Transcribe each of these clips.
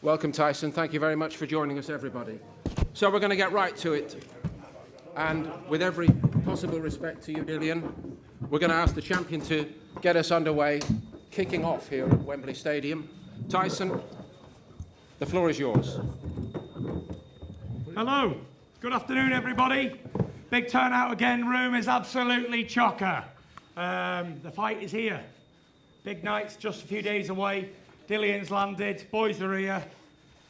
Welcome, Tyson. Thank you very much for joining us, everybody. So we're going to get right to it. And with every possible respect to you, Dillian, we're going to ask the champion to get us underway, kicking off here at Wembley Stadium. Tyson, the floor is yours. Hello. Good afternoon, everybody. Big turnout again. Room is absolutely chocker. The fight is here. Big night's just a few days away. Dillian's landed. Boys are here.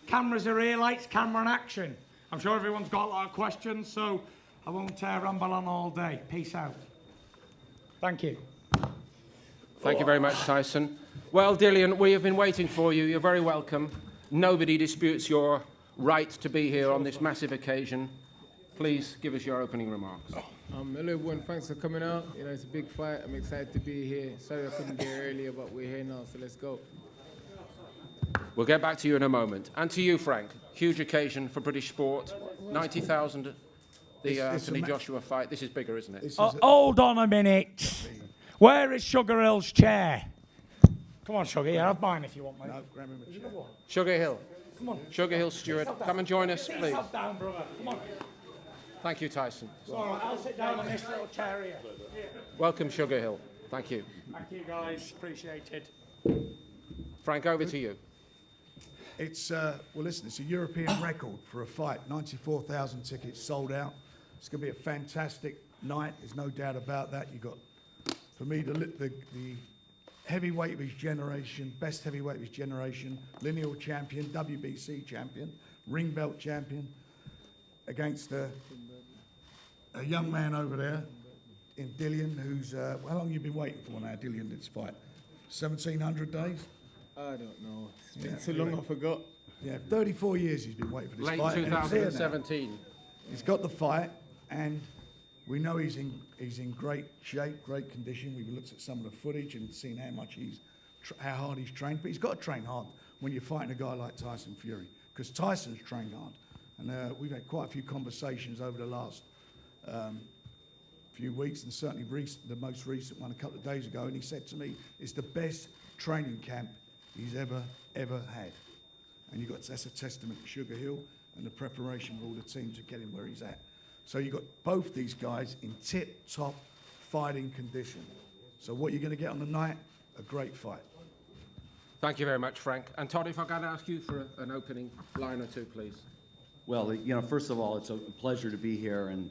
Cameras are here. Lights, camera, and action. I'm sure everyone's got a lot of questions, so I won't ramble on all day. Peace out. Thank you. Thank you very much, Tyson. Well, Dillian, we have been waiting for you. You're very welcome. Nobody disputes your right to be here on this massive occasion. Please give us your opening remarks. Hello everyone, thanks for coming out. You know, it's a big fight. I'm excited to be here. Sorry I couldn't be here earlier, but we're here now, so let's go. We'll get back to you in a moment. And to you, Frank, huge occasion for British sport. 90,000, the Anthony Joshua fight. This is bigger, isn't it? Hold on a minute. Where is Sugar Hill's chair? Come on, Sugar. Yeah, have mine if you want, mate. No, grab him a chair. Sugar Hill. Come on. Sugar Hill steward, come and join us, please. Sit down, brother. Come on. Thank you, Tyson. All right, I'll sit down on this little chair here. Welcome, Sugar Hill. Thank you. Thank you, guys. Appreciated. Frank, over to you. It's, well, listen, it's a European record for a fight. 94,000 tickets sold out. It's going to be a fantastic night. There's no doubt about that. You've got, for me, the heavyweight of his generation, best heavyweight of his generation, lineal champion, WBC champion, ring belt champion, against a young man over there in Dillian, who's, how long have you been waiting for now, Dillian, this fight? 1,700 days? I don't know. It's been so long I forgot. Yeah, 34 years he's been waiting for this Late fight. 2017. He's got the fight, and we know he's in great shape, great condition. We've looked at some of the footage and seen how much how hard he's trained. But he's got to train hard when you're fighting a guy like Tyson Fury, because Tyson's trained hard. And we've had quite a few conversations over the last few weeks, and certainly the most recent one a couple of days ago. And he said to me, "It's the best training camp he's ever had." And that's a testament to Sugar Hill and the preparation of all the team to get him where he's at. So you've got both these guys in tip-top fighting condition. So what you're going to get on the night, a great fight. Thank you very much, Frank. And Todd, if I could ask you for an opening line or two, please. Well, you know, first of all, it's a pleasure to be here, and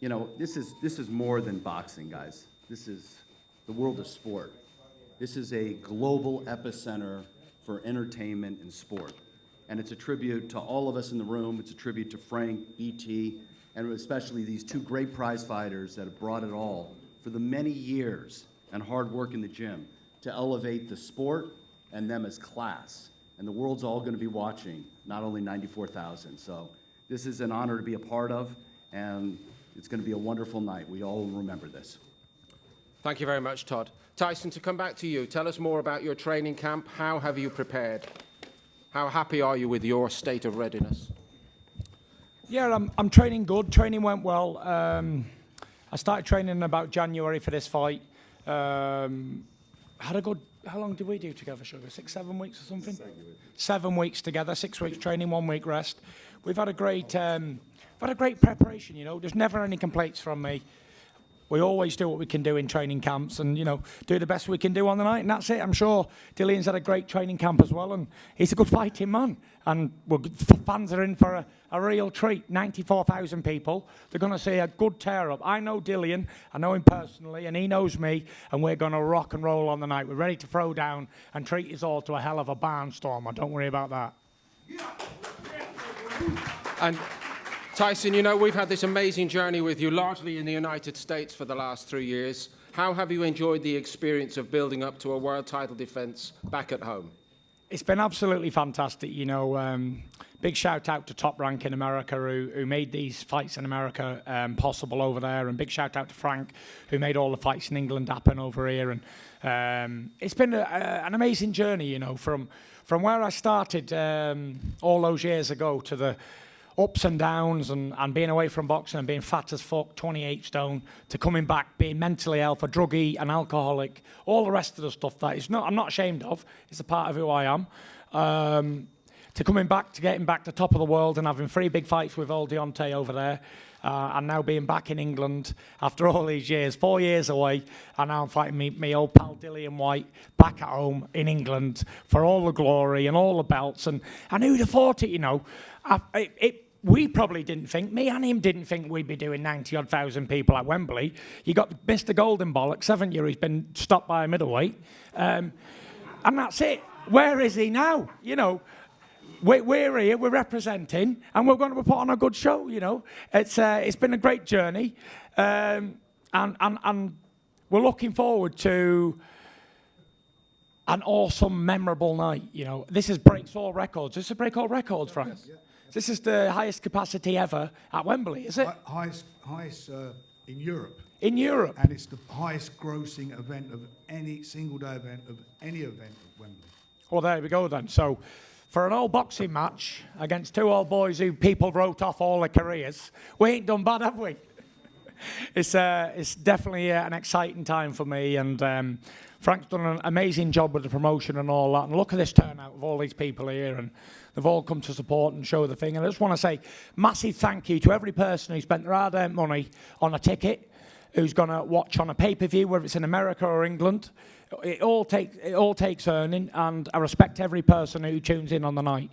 you know, this is more than boxing, guys. This is the world of sport. This is a global epicenter for entertainment and sport, and it's a tribute to all of us in the room. It's a tribute to Frank, BT, and especially these two great prize fighters that have brought it all for the many years and hard work in the gym to elevate the sport and them as class. And the world's all going to be watching, not only 94,000. So this is an honor to be a part of, and it's going to be a wonderful night. We all remember this. Thank you very much, Todd. Tyson, to come back to you, tell us more about your training camp. How have you prepared? How happy are you with your state of readiness? Yeah, I'm training good. Training went well. I started training in about January for this fight. Had a good. How long did we do together, Sugar? 6, 7 weeks or something? 7 weeks together. 6 weeks training, 1 week rest. We've had a great preparation. You know, there's never any complaints from me. We always do what we can do in training camps, and you know, do the best we can do on the night, and that's it. I'm sure Dillian's had a great training camp as well, and he's a good fighting man. And fans are in for a real treat. 94,000 people. They're going to see a good tear-up. I know Dillian. I know him personally, and he knows me. And we're going to rock and roll on the night. We're ready to throw down and treat us all to a hell of a barnstormer. Don't worry about that. And Tyson, you know, we've had this amazing journey with you, largely in the United States for the last 3 years. How have you enjoyed the experience of building up to a world title defense back at home? It's been absolutely fantastic. You know, big shout out to Top Rank in America who made these fights in America possible over there, and big shout out to Frank who made all the fights in England happen over here. And it's been an amazing journey, you know, from where I started all those years ago to the ups and downs and being away from boxing and being fat as fuck, 28 stone, to coming back, being mentally ill, a druggie, an alcoholic, all the rest of the stuff that I'm not ashamed of. It's a part of who I am. to coming back, to getting back to top of the world and having 3 big fights with old Deontay over there, and now being back in England after all these years, 4 years away, and now I'm fighting me old pal Dillian Whyte back at home in England for all the glory and all the belts. And who'd have thought it, you know? We probably didn't think, me and him didn't think we'd be doing 90-odd thousand people at Wembley. You got Mr. Golden Bollocks, haven't you? He's been stopped by a middleweight. And that's it. Where is he now? You know, we're here, we're representing, and we're going to put on a good show, you know. It's been a great journey. And we're looking forward to an awesome, memorable night, you know. This breaks all records. This is break all records, Frank. Yeah. This is the highest capacity ever at Wembley, is it? Highest in Europe. In Europe. And it's the highest grossing event of any single day event of any event at Wembley. Well, there we go then. So, for an old boxing match against 2 old boys who people wrote off all their careers, we ain't done bad, have we? It's definitely an exciting time for me, and Frank's done an amazing job with the promotion and all that. And look at this turnout of all these people here, and they've all come to support and show the thing. And I just want to say massive thank you to every person who spent their hard-earned money on a ticket, who's going to watch on a pay-per-view, whether it's in America or England. It all takes earning, and I respect every person who tunes in on the night.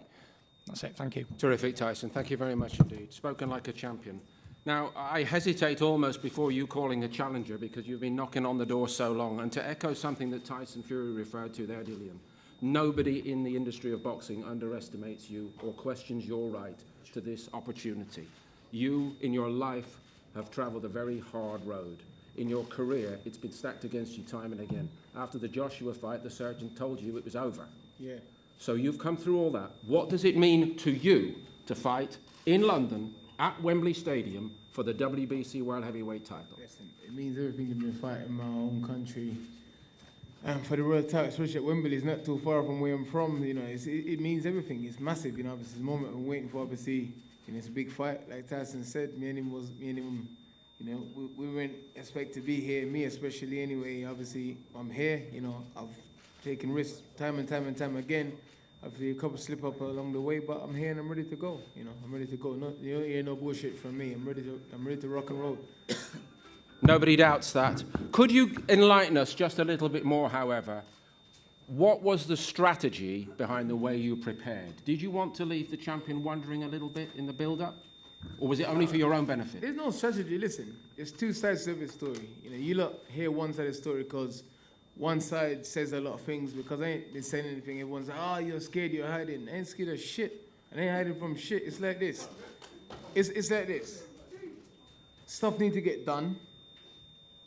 That's it. Thank you. Terrific, Tyson. Thank you very much indeed. Spoken like a champion. Now, I hesitate almost before you calling a challenger because you've been knocking on the door so long. And to echo something that Tyson Fury referred to there, Dillian, nobody in the industry of boxing underestimates you or questions your right to this opportunity. You, in your life, have travelled a very hard road. In your career, it's been stacked against you time and again. After the Joshua fight, the surgeon told you it was over. Yeah. So you've come through all that. What does it mean to you to fight in London at Wembley Stadium for the WBC World Heavyweight title? Listen, it means everything to be fighting in my own country. And for the world title, especially at Wembley, it's not too far from where I'm from. You know, it means everything. It's massive. You know, obviously, the moment I'm waiting for, obviously, you know, it's a big fight. Like Tyson said, me and him, you know, we weren't expect to be here. Me especially, anyway. Obviously, I'm here. You know, I've taken risks time and time again. Obviously, a couple slip up along the way, but I'm here and I'm ready to go. You know, I'm ready to go. No, you don't hear no bullshit from me. I'm ready to rock and roll. Nobody doubts that. Could you enlighten us just a little bit more, however? What was the strategy behind the way you prepared? Did you want to leave the champion wondering a little bit in the build-up? Or was it only for your own benefit? There's no strategy. Listen, there's 2 sides to every story. You know, you lot hear one side of the story because one side says a lot of things because I ain't been saying anything. Everyone's like, oh, you're scared, you're hiding. I ain't scared of shit. I ain't hiding from shit. It's like this. It's like this. Stuff needs to get done.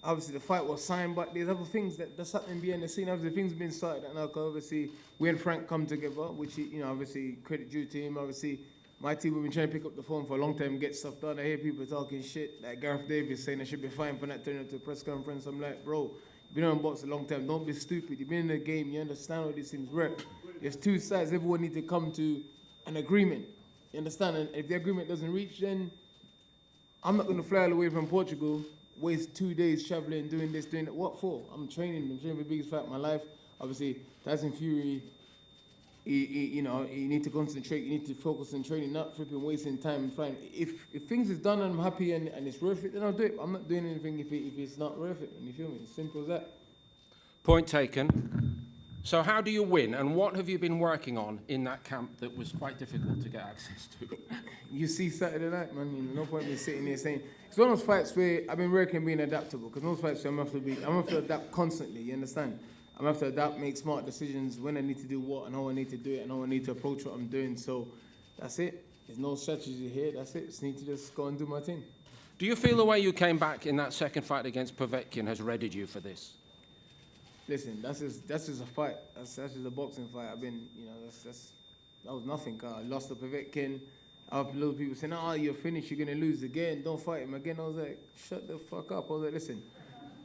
Obviously, the fight was signed, but there's other things that's happening behind the scene. Obviously, things have been started. And obviously, we and Frank come together, which, you know, obviously, credit due to him. Obviously, my team, we've been trying to pick up the phone for a long time and get stuff done. I hear people talking shit, like Gareth Davis saying I should be fine for not turning up to a press conference. I'm like, bro, you've been on box a long time. Don't be stupid. You've been in the game. You understand how these things work. There's 2 sides. Everyone needs to come to an agreement. You understand? And if the agreement doesn't reach, then I'm not going to fly all the way from Portugal, waste 2 days traveling, doing this, doing that. What for? I'm training for the biggest fight of my life. Obviously, Tyson Fury, you know, you need to concentrate. You need to focus on training, not flipping, wasting time and flying. If things is done and I'm happy and it's worth it, then I'll do it. I'm not doing anything if it's not worth it. You feel me? It's simple as that. Point taken. So how do you win, and what have you been working on in that camp that was quite difficult to get access to? You see Saturday night, man. You know, no point in me sitting here saying it's one of those fights where I've been working being adaptable. Because most fights where I'm gonna have to adapt constantly. You understand? I'm gonna have to adapt, make smart decisions when I need to do what and how I need to do it and how I need to approach what I'm doing. So that's it. There's no strategy here. That's it. Just need to just go and do my thing. Do you feel the way you came back in that second fight against Povetkin has readied you for this? Listen, that's just a fight. That's just a boxing fight. I've been, you know, that was nothing. I lost to Povetkin. I have little people saying, "Oh, you're finished. You're gonna lose again. Don't fight him again." I was like, "Shut the fuck up." I was like, "Listen,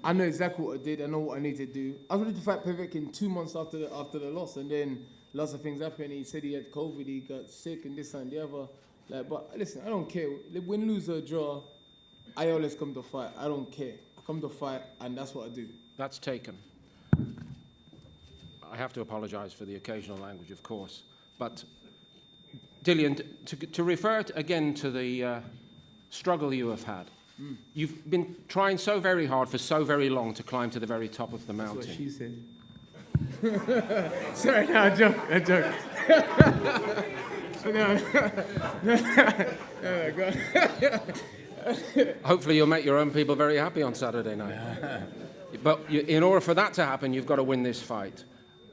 I know exactly what I did. I know what I need to do." I was ready to fight Povetkin 2 months after the loss, and then lots of things happened. He said he had COVID. He got sick, and this and the other. Like, but listen, I don't care. Win, lose or draw, I always come to fight. I don't care. I come to fight, and that's what I do. That's taken. I have to apologise for the occasional language, of course, but Dillian, to refer again to the struggle you have had, you've been trying so very hard for so very long to climb to the very top of the That's mountain. what she said. Sorry, no, I joke. No, go on. Hopefully you'll make your own people very happy on Saturday night. But in order for that to happen, you've got to win this fight.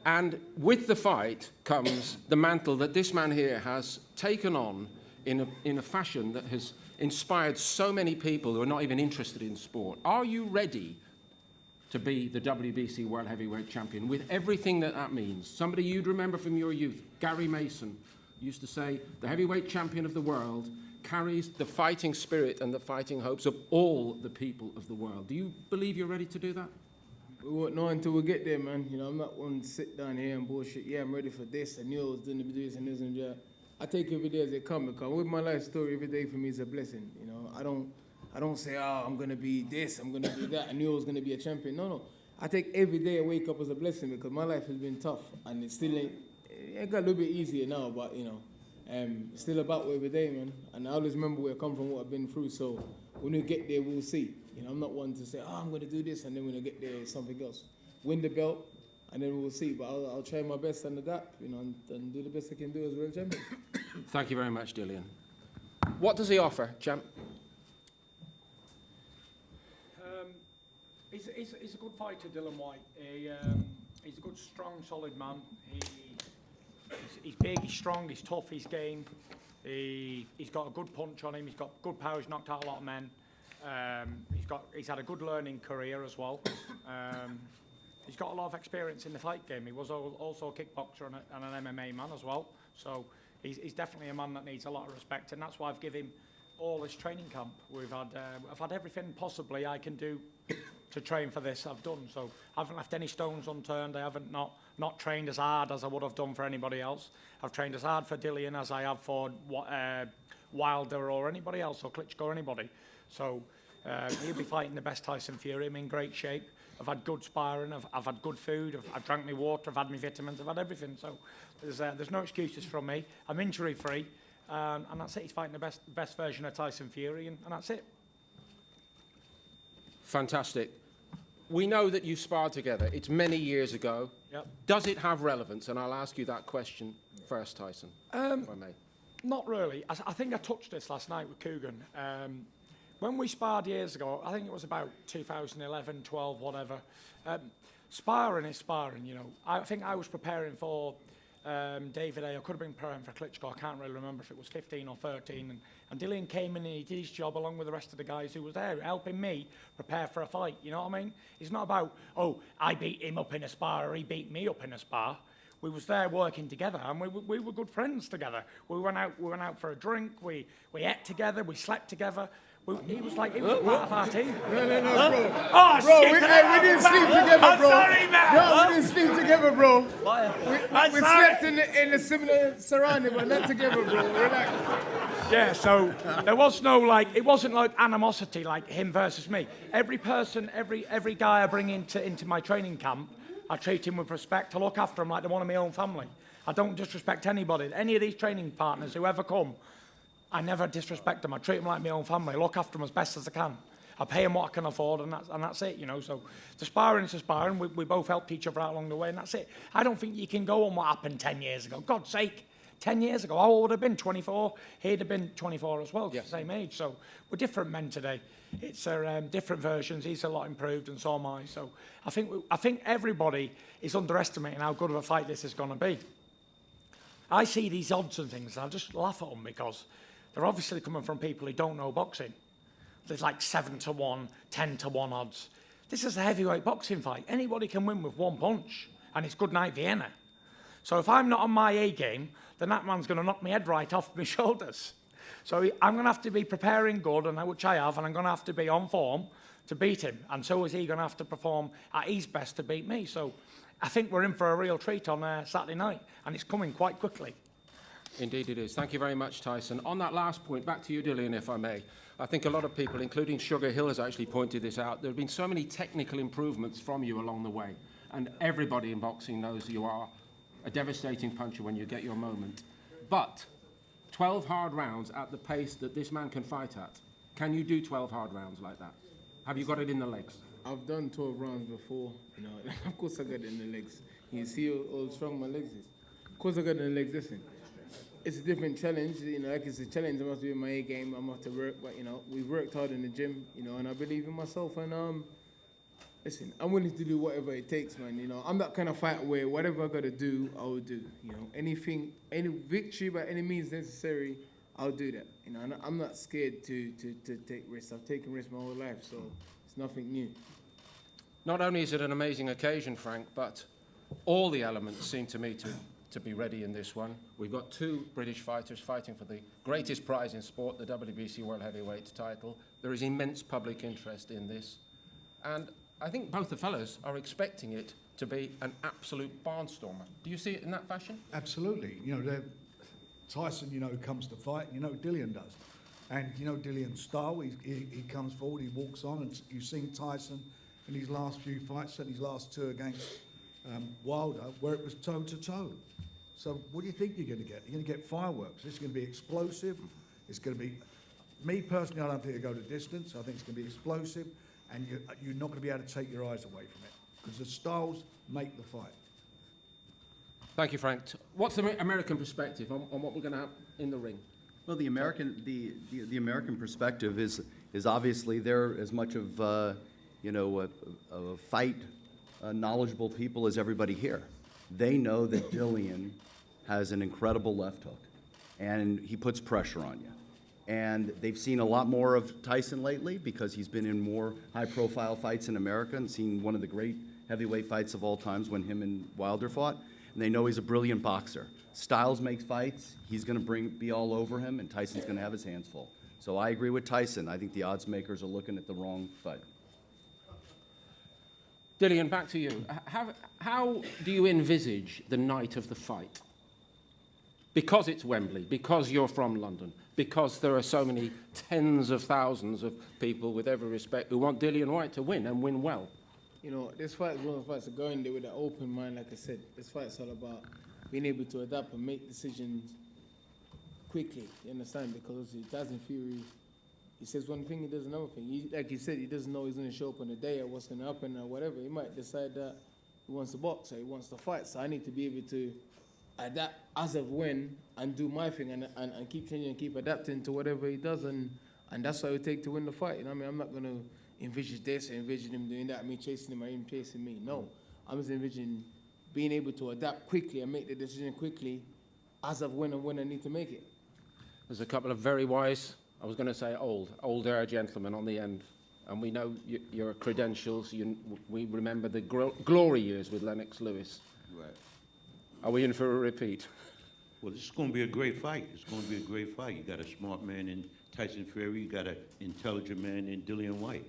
And with the fight comes the mantle that this man here has taken on in a fashion that has inspired so many people who are not even interested in sport. Are you ready to be the WBC World Heavyweight Champion with everything that that means? Somebody you'd remember from your youth, Gary Mason, used to say, the heavyweight champion of the world carries the fighting spirit and the fighting hopes of all the people of the world. Do you believe you're ready to do that? We won't know until we get there, man. You know, I'm not one to sit down here and bullshit. Yeah, I'm ready for this. I knew I was going to do this and this and that. I take every day as it comes. Because with my life story, every day for me is a blessing. You know, I don't say, oh, I'm going to be this, I'm going to be that. I knew I was going to be a champion. No. I take every day I wake up as a blessing because my life has been tough. And it still ain't, it got a little bit easier now, but, you know, it's still about every day, man. And I always remember where I come from, what I've been through. So when we get there, we'll see. You know, I'm not one to say, oh, I'm going to do this, and then when I get there, it's something else. Win the belt, and then we'll see. But I'll try my best under that, you know, and do the best I can do as world champion. Thank you very much, Dillian. What does he offer, champ? He's a good fighter, Dylan Whyte. He's a good, strong, solid man. He's big, he's strong, he's tough, he's game. He's got a good punch on him. He's got good power. He's knocked out a lot of men. He's had a good learning career as well. He's got a lot of experience in the fight game. He was also a kickboxer and an MMA man as well. So he's definitely a man that needs a lot of respect, and that's why I've given him all this training camp. I've had everything possibly I can do to train for this. I've done, so I haven't left any stones unturned. I haven't not trained as hard as I would have done for anybody else. I've trained as hard for Dillian as I have for Wilder or anybody else, or Klitschko or anybody. So he'll be fighting the best Tyson Fury. I'm in great shape. I've had good sparring. I've had good food. I've drank my water. I've had my vitamins. I've had everything. So there's no excuses from me. I'm injury free, and that's it. He's fighting the best version of Tyson Fury, and that's it. Fantastic. We know that you sparred together. It's many years ago. Yep. Does it have relevance? And I'll ask you that question first, Tyson, if I may. Not really. I think I touched this last night with Coogan. When we sparred years ago, I think it was about 2011, 12, whatever. Sparring is sparring, you know. I think I was preparing for David A. I could have been preparing for Klitschko. I can't really remember if it was 15 or 13. And Dillian came in and he did his job along with the rest of the guys who was there, helping me prepare for a fight. You know what I mean? It's not about, oh, I beat him up in a spar or he beat me up in a spar. We was there working together, and we were good friends together. We went out for a drink. We ate together. We slept together. He was part of our team. No, bro. Oh, Bro, shit, we didn't sleep together, I'm bro. sorry, man. No, we didn't sleep together, bro. We sorry. slept in a similar surrounding, but not together, bro. Relax. Yeah, so there was no it wasn't like animosity like him versus me. Every person, every guy I bring into my training camp, I treat him with respect. I look after them like they're one of my own family. I don't disrespect anybody. Any of these training partners who ever come, I never disrespect them. I treat them like my own family. I look after them as best as I can. I pay them what I can afford, and that's it, you know. So the sparring is a sparring. We both helped each other out along the way, and that's it. I don't think you can go on what happened 10 years ago. God's sake, 10 years ago, how old would I have been? 24? He'd have been 24 as well, yes. The same age. So we're different men today. It's different versions. He's a lot improved, and so am I. So I think everybody is underestimating how good of a fight this is going to be. I see these odds and things, and I just laugh at them because they're obviously coming from people who don't know boxing. There's like 7-1, 10-1 odds. This is a heavyweight boxing fight. Anybody can win with one punch, and it's good night Vienna. So if I'm not on my A game, then that man's going to knock my head right off my shoulders. So I'm going to have to be preparing good, and which I have, and I'm going to have to be on form to beat him. And so is he going to have to perform at his best to beat me. So I think we're in for a real treat on Saturday night, and it's coming quite quickly. Indeed it is. Thank you very much, Tyson. On that last point, back to you, Dillian, if I may. I think a lot of people, including Sugar Hill, has actually pointed this out. There have been so many technical improvements from you along the way, and everybody in boxing knows you are a devastating puncher when you get your moment. But 12 hard rounds at the pace that this man can fight at. Can you do 12 hard rounds like that? Have you got it in the legs? I've done 12 rounds before, you know. Of course I got it in the legs. You see how strong my legs is. Of course I got it in the legs. Listen, it's a different challenge. You know, like it's a challenge. I must be in my A game. I must have to work, but you know, we've worked hard in the gym. You know, and I believe in myself. And listen, I'm willing to do whatever it takes, man. You know, I'm that kind of fighter where whatever I gotta do, I will do. You know, anything, any victory by any means necessary, I'll do that. You know, and I'm not scared to take risks. I've taken risks my whole life, so it's nothing new. Not only is it an amazing occasion, Frank, but all the elements seem to me to be ready in this one. We've got two British fighters fighting for the greatest prize in sport, the WBC World Heavyweight title. There is immense public interest in this. And I think both the fellas are expecting it to be an absolute barnstormer. Do you see it in that fashion? Absolutely. You know, Tyson, you know, comes to fight, you know, Dillian does. And you know Dillian's style, he comes forward, he walks on, and you've seen Tyson in his last few fights, and his last two against Wilder, where it was toe-to-toe. So what do you think you're going to get? You're going to get fireworks. It's going to be explosive. It's going to be, me personally, I don't think it'll go the distance. I think it's going to be explosive, and you're not going to be able to take your eyes away from it, because the styles make the fight. Thank you, Frank. What's the American perspective on what we're going to have in the ring? Well, the American perspective is obviously they're as much of a fight knowledgeable people as everybody here. They know that Dillian has an incredible left hook, and he puts pressure on you. And they've seen a lot more of Tyson lately because he's been in more high-profile fights in America and seen one of the great heavyweight fights of all times when him and Wilder fought. And they know he's a brilliant boxer. Styles makes fights. He's going to be all over him, and Tyson's going to have his hands full. So I agree with Tyson. I think the odds makers are looking at the wrong fight. Dillian, back to you. How do you envisage the night of the fight? Because it's Wembley, because you're from London, because there are so many tens of thousands of people, with every respect, who want Dillian Whyte to win and win well. You know, this fight is one of the fights that go in there with an open mind, like I said. This fight's all about being able to adapt and make decisions quickly, you understand? Because Tyson Fury, he says one thing, he does another thing. Like he said, he doesn't know he's going to show up on the day or what's going to happen or whatever. He might decide that he wants to box or he wants to fight. So I need to be able to adapt as of when and do my thing and keep changing and keep adapting to whatever he does. And that's what it would take to win the fight. You know what I mean? I'm not going to envision this or envision him doing that, me chasing him or him chasing me. No. I'm just envisioning being able to adapt quickly and make the decision quickly as of when and when I need to make it. There's a couple of very wise, I was going to say older gentlemen on the end. And we know your credentials. We remember the glory years with Lennox Lewis. Right. Are we in for a repeat? Well, this is going to be a great fight. It's going to be a great fight. You got a smart man in Tyson Fury. You got an intelligent man in Dillian Whyte.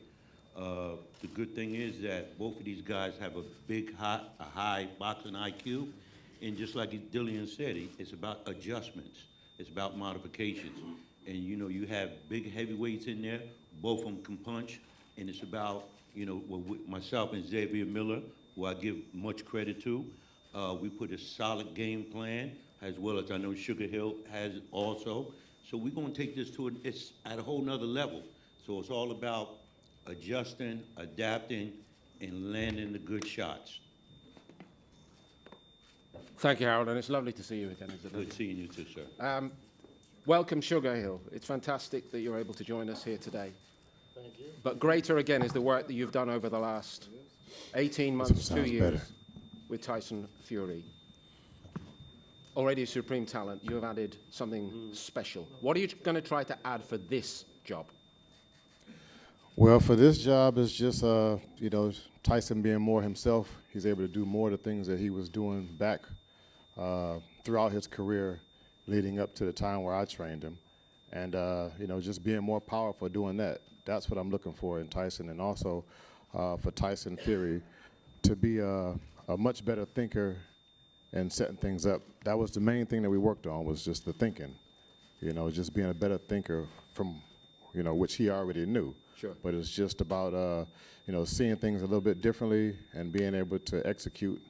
The good thing is that both of these guys have a high boxing IQ. And just like Dillian said, it's about adjustments. It's about modifications. And, you know, you have big heavyweights in there. Both of them can punch. And it's about, you know, with myself and Xavier Miller, who I give much credit to. We put a solid game plan, as well as I know Sugar Hill has also. So we're going to take this it's at a whole nother level. So it's all about adjusting, adapting, and landing the good shots. Thank you, Harold, and it's lovely to see you again, isn't it? Good seeing you too, sir. Welcome, Sugar Hill. It's fantastic that you're able to join us here today. Thank you. But greater again is the work that you've done over the last 18 months, 2 years with Tyson Fury. Already a supreme talent, you have added something special. What are you going to try to add for this job? Well, for this job, it's just, Tyson being more himself. He's able to do more of the things that he was doing back throughout his career leading up to the time where I trained him. And, just being more powerful doing that. That's what I'm looking for in Tyson. And also for Tyson Fury to be a much better thinker and setting things up. That was the main thing that we worked on, was just the thinking. Just being a better thinker from, which he already knew. Sure. But it's just about, seeing things a little bit differently and being able to execute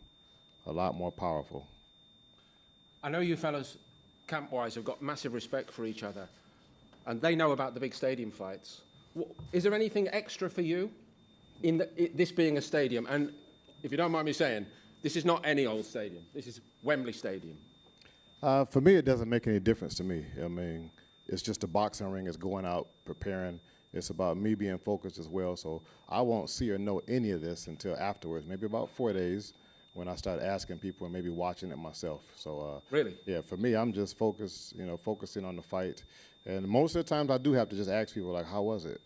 a lot more powerful. I know you fellas camp-wise, have got massive respect for each other, and they know about the big stadium fights. Is there anything extra for you in this being a stadium? And if you don't mind me saying, this is not any old stadium. This is Wembley Stadium. For me, it doesn't make any difference to me. I mean, it's just a boxing ring. It's going out, preparing. It's about me being focused as well. So I won't see or know any of this until afterwards, maybe about 4 days, when I start asking people and maybe watching it myself. So Really? Yeah, for me, I'm just focused, focusing on the fight. And most of the times I do have to just ask people, like, how was it?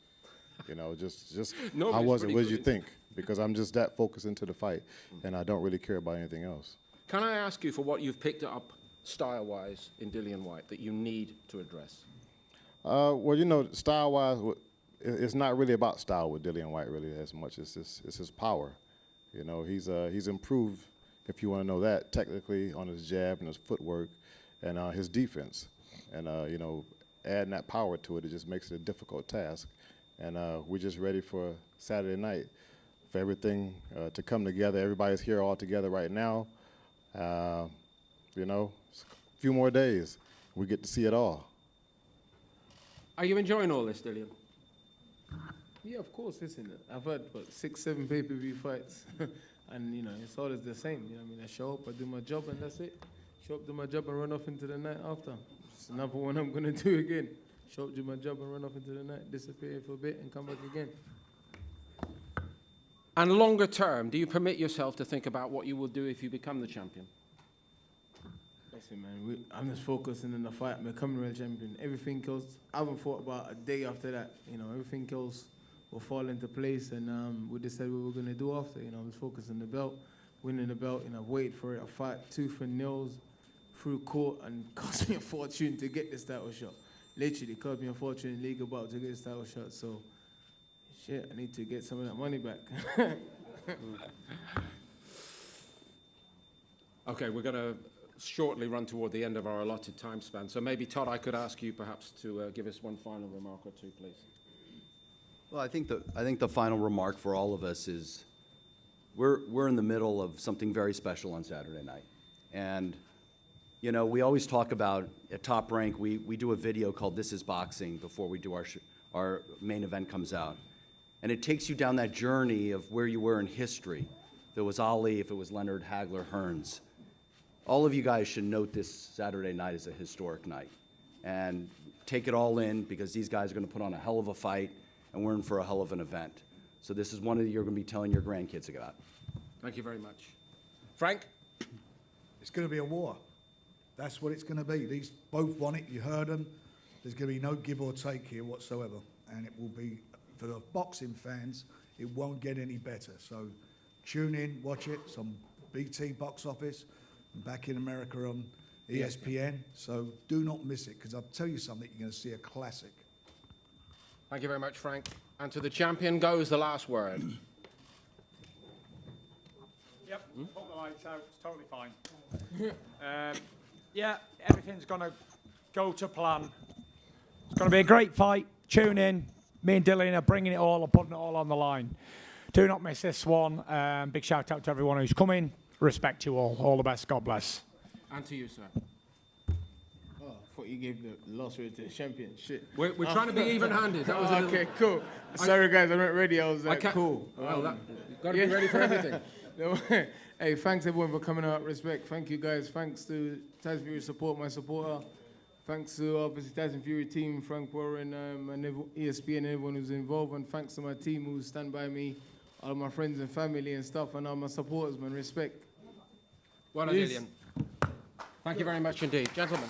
Just how was it? What did you think? Because I'm just that focused into the fight, and I don't really care about anything else. Can I ask you for what you've picked up style-wise in Dillian Whyte that you need to address? Well, style-wise, it's not really about style with Dillian Whyte really as much as it's his power. He's improved, if you want to know that, technically on his jab and his footwork and his defense. And, adding that power to it, it just makes it a difficult task. And we're just ready for Saturday night for everything to come together. Everybody's here all together right now. A few more days, we get to see it all. Are you enjoying all this, Dillian? Yeah, of course, listen, I've had, 6, 7 pay-per-view fights, and, it's always the same, I show up, I do my job, and that's it. Show up, do my job, and run off into the night after. It's another one I'm going to do again. Show up, do my job, and run off into the night, disappear for a bit, and come back again. And longer term, do you permit yourself to think about what you will do if you become the champion? Listen, man, I'm just focusing on the fight, I'm becoming real champion. Everything else, I haven't thought about a day after that. Everything else will fall into place, and we decided what we're going to do after. I was focused on the belt, winning the belt, and I waited for it. I fought tooth and nails through court, and it cost me a fortune to get this title shot. Literally, cost me a fortune in legal bout to get this title shot. So, shit, I need to get some of that money back. Okay, we're going to shortly run toward the end of our allotted time span. So maybe, Todd, I could ask you perhaps to give us one final remark or two, please. Well, I think the final remark for all of us is we're in the middle of something very special on Saturday night. And, we always talk about at Top Rank, we do a video called This Is Boxing before we do our main event comes out. And it takes you down that journey of where you were in history. If it was Ali, if it was Leonard, Hagler, Hearns. All of you guys should note this Saturday night as a historic night. And take it all in, because these guys are going to put on a hell of a fight, and we're in for a hell of an event. So this is one that you're going to be telling your grandkids about. Thank you very much. Frank? It's going to be a war. That's what it's going to be. These both want it. You heard them. There's going to be no give or take here whatsoever. And it will be, for the boxing fans, it won't get any better. So tune in, watch it. It's on BT Box Office, and back in America on ESPN. So do not miss it, because I'll tell you something, you're going to see a classic. Thank you very much, Frank. And to the champion goes the last word. Yep, put the lights out, it's totally fine. Yeah, everything's going to go to plan. It's going to be a great fight. Tune in. Me and Dillian are bringing it all, putting it all on the line. Do not miss this one. Big shout out to everyone who's coming. Respect you all. All the best. God bless. And to you, sir. Oh, I thought you gave the loss rate to the champion. Shit. We're trying to be even-handed. That was a okay, cool. Sorry, guys, I'm not ready. I was like, cool. Well, you've got to be ready for everything. Hey, thanks everyone for coming out. Respect. Thank you guys. Thanks to Tyson Fury support, my supporter. Thanks to obviously Tyson Fury team, Frank Warren, and ESPN and everyone who's involved. And thanks to my team who stand by me, all my friends and family and stuff, and all my supporters, man. Respect. Well done, Dillian. Thank you very much indeed. Gentlemen.